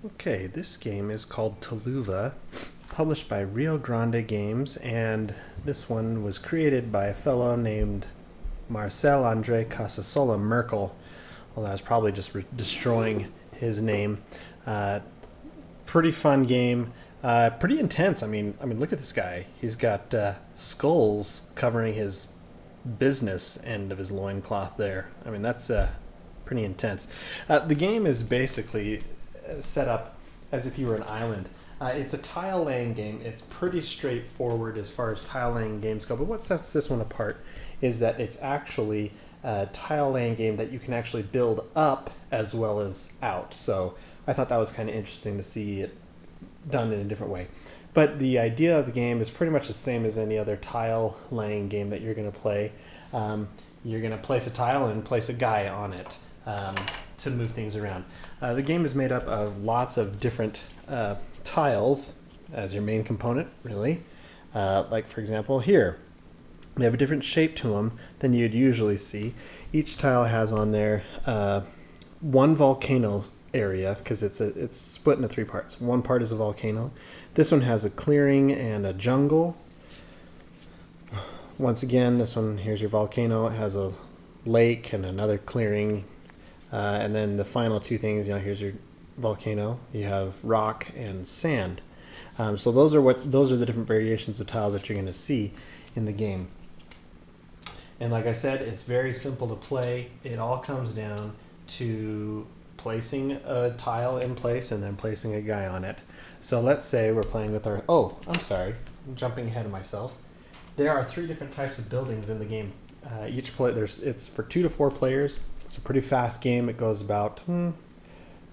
Okay, this game is called Taluva, published by Rio Grande Games, and this one was created by a fellow named Marcel Andre Casasola Merkel, although I was probably just destroying his name. Pretty fun game, pretty intense. I mean, look at this guy. He's got skulls covering his business end of his loincloth there. I mean, that's pretty intense. The game is basically set up as if you were an island. It's a tile laying game. It's pretty straightforward as far as tile laying games go, but what sets this one apart is that it's actually a tile laying game that you can actually build up as well as out. So I thought that was kind of interesting to see it done in a different way. But the idea of the game is pretty much the same as any other tile laying game that you're going to play. You're going to place a tile and place a guy on it to move things around. The game is made up of lots of different tiles as your main component, really. Like, for example, here. They have a different shape to them than you'd usually see. Each tile has on there one volcano area, because it's split into three parts. One part is a volcano. This one has a clearing and a jungle. Once again, this one, here's your volcano. It has a lake and another clearing. And then the final two things, here's your volcano. You have rock and sand. So those are the different variations of tiles that you're going to see in the game. And like I said, it's very simple to play. It all comes down to placing a tile in place and then placing a guy on it. So let's say we're playing with our... Oh, I'm sorry. I'm jumping ahead of myself. There are three different types of buildings in the game. It's for 2 to 4 players. It's a pretty fast game. It goes about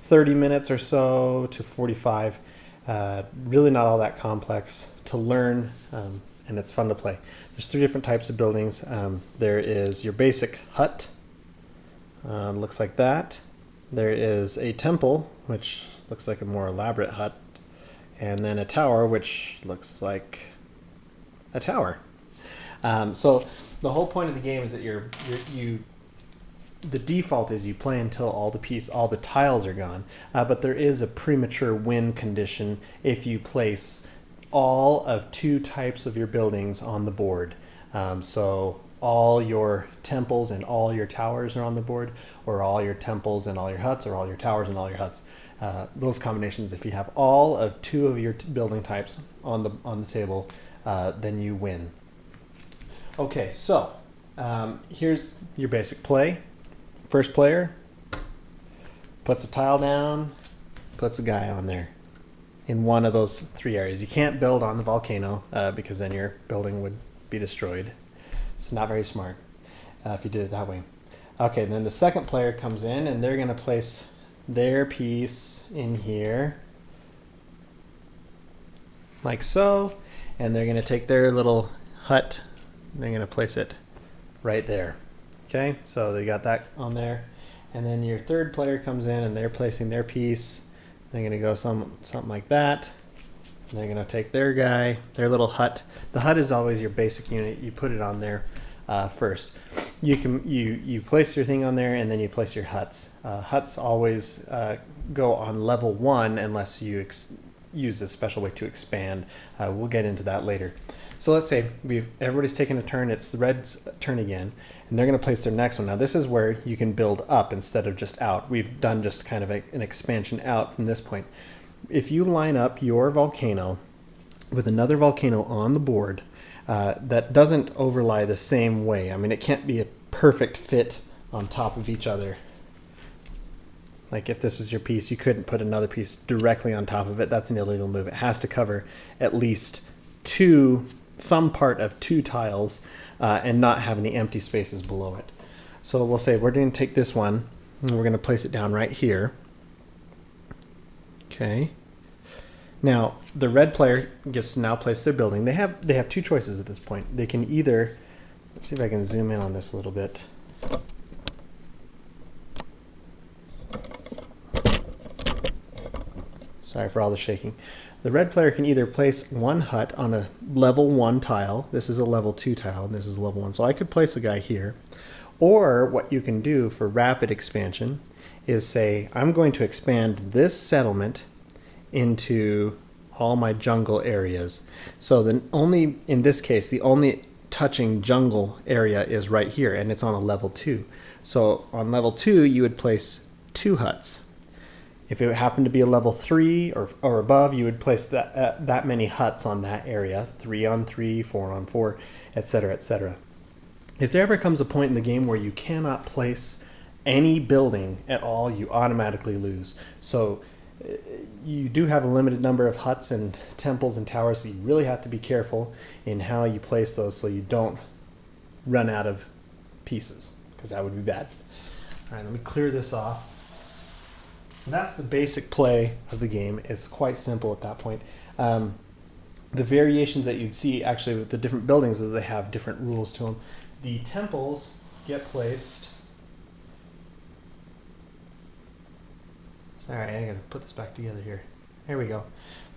30 minutes or so to 45. Really not all that complex to learn, and it's fun to play. There's 3 different types of buildings. There is your basic hut. Looks like that. There is a temple, which looks like a more elaborate hut. And then a tower, which looks like a tower. So the whole point of the game is that the default is you play until all the tiles are gone, but there is a premature win condition if you place all of 2 types of your buildings on the board. So all your temples and all your towers are on the board, or all your temples and all your huts, or all your towers and all your huts. Those combinations, if you have all of 2 of your building types on the table, then you win. Okay, so here's your basic play. First player puts a tile down, puts a guy on there in one of those 3 areas. You can't build on the volcano because then your building would be destroyed. It's not very smart if you did it that way. Okay, then the second player comes in and they're going to place their piece in here like so, and they're going to take their little hut and they're going to place it right there. Okay, so they got that on there. And then your third player comes in and they're placing their piece. They're going to go something like that. And they're going to take their guy, their little hut. The hut is always your basic unit. You put it on there first. You place your thing on there and then you place your huts. Huts always go on level 1 unless you use a special way to expand. We'll get into that later. So let's say everybody's taken a turn. It's the red's turn again, and they're going to place their next one. Now this is where you can build up instead of just out. We've done just kind of an expansion out from this point. If you line up your volcano with another volcano on the board that doesn't overlay the same way, I mean, it can't be a perfect fit on top of each other. Like if this is your piece, you couldn't put another piece directly on top of it. That's an illegal move. It has to cover at least some part of 2 tiles and not have any empty spaces below it. So we'll say we're going to take this one and we're going to place it down right here. Okay. Now the red player gets to now place their building. They have 2 choices at this point. They can either, let's see if I can zoom in on this a little bit. Sorry for all the shaking. The red player can either place one hut on a level 1 tile. This is a level 2 tile, and this is level 1. So I could place a guy here. Or what you can do for rapid expansion is say, I'm going to expand this settlement into all my jungle areas. So in this case, the only touching jungle area is right here, and it's on a level 2. So on level 2, you would place 2 huts. If it happened to be a level 3 or above, you would place that many huts on that area, 3 on 3, 4 on 4, etc., etc. If there ever comes a point in the game where you cannot place any building at all, you automatically lose. So you do have a limited number of huts and temples and towers, so you really have to be careful in how you place those so you don't run out of pieces, because that would be bad. All right, let me clear this off. So that's the basic play of the game. It's quite simple at that point. The variations that you'd see actually with the different buildings is they have different rules to them. The temples get placed. Sorry, I gotta put this back together here. There we go.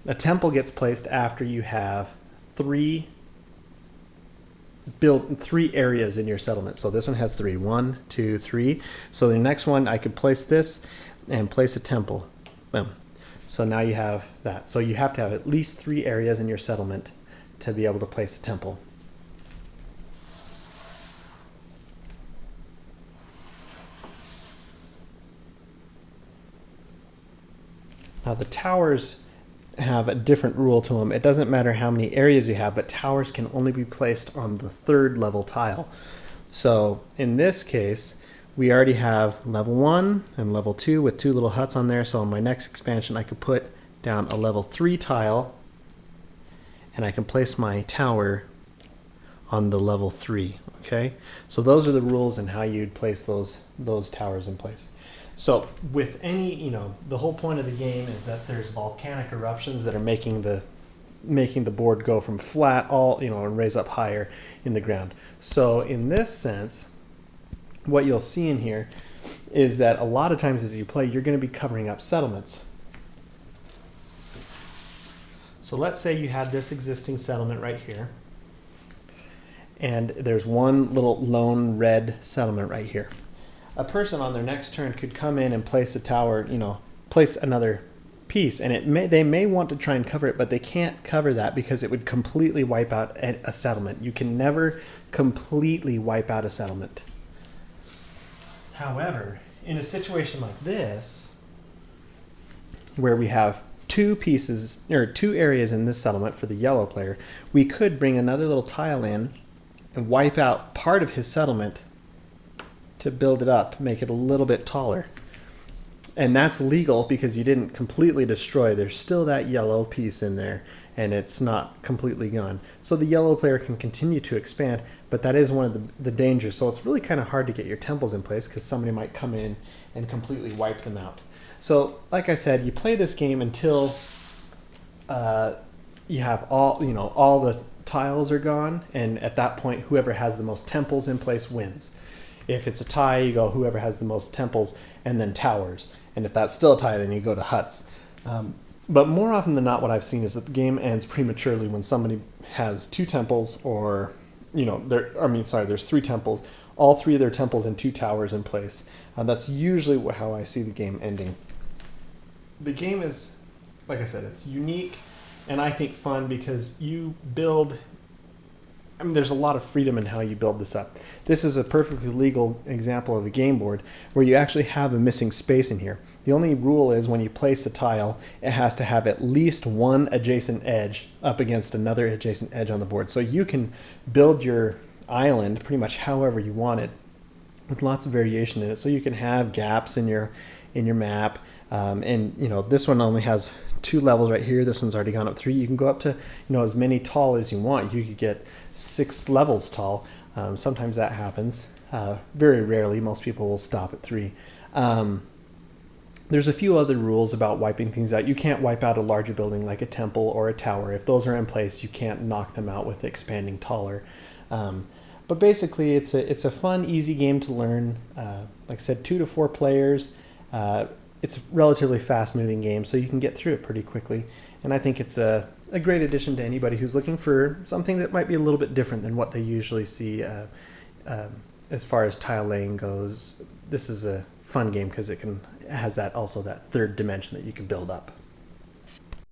A temple gets placed after you have three areas in your settlement. So this one has 3. 1, 2, 3. So the next one, I could place this and place a temple. Boom. So now you have that. So you have to have at least 3 areas in your settlement to be able to place a temple. Now the towers have a different rule to them. It doesn't matter how many areas you have, but towers can only be placed on the 3rd level tile. So in this case, we already have level 1 and level 2 with 2 little huts on there. So in my next expansion, I could put down a level 3 tile, and I can place my tower on the level 3. Okay, so those are the rules and how you'd place those towers in place. So with any, the whole point of the game is that there's volcanic eruptions that are making the board go from flat and raise up higher in the ground. So in this sense, what you'll see in here is that a lot of times as you play, you're going to be covering up settlements. So let's say you had this existing settlement right here, and there's one little lone red settlement right here. A person on their next turn could come in and place a tower, place another piece, and they may want to try and cover it, but they can't cover that because it would completely wipe out a settlement. You can never completely wipe out a settlement. However, in a situation like this, where we have 2 pieces or 2 areas in this settlement for the yellow player, we could bring another little tile in and wipe out part of his settlement to build it up, make it a little bit taller. And that's legal because you didn't completely destroy. There's still that yellow piece in there, and it's not completely gone. So the yellow player can continue to expand, but that is one of the dangers. So it's really kind of hard to get your temples in place because somebody might come in and completely wipe them out. So like I said, you play this game until you have all the tiles are gone, and at that point, whoever has the most temples in place wins. If it's a tie, you go whoever has the most temples and then towers. And if that's still a tie, then you go to huts. But more often than not, what I've seen is that the game ends prematurely when somebody has 2 temples, or there's 3 temples, all 3 of their temples and 2 towers in place. That's usually how I see the game ending. The game is, like I said, it's unique and I think fun because you build. There's a lot of freedom in how you build this up. This is a perfectly legal example of a game board where you actually have a missing space in here. The only rule is when you place a tile, it has to have at least one adjacent edge up against another adjacent edge on the board. So you can build your island pretty much however you want it, with lots of variation in it. So you can have gaps in your map, and this one only has 2 levels right here. This one's already gone up 3. You can go up to as many tall as you want. You could get 6 levels tall. Sometimes that happens. Very rarely. Most people will stop at 3. There's a few other rules about wiping things out. You can't wipe out a larger building like a temple or a tower. If those are in place, you can't knock them out with expanding taller. But basically, it's a fun, easy game to learn. Like I said, 2 to 4 players. It's a relatively fast-moving game, so you can get through it pretty quickly. And I think it's a great addition to anybody who's looking for something that might be a little bit different than what they usually see as far as tile laying goes. This is a fun game because it has that 3rd dimension that you can build up.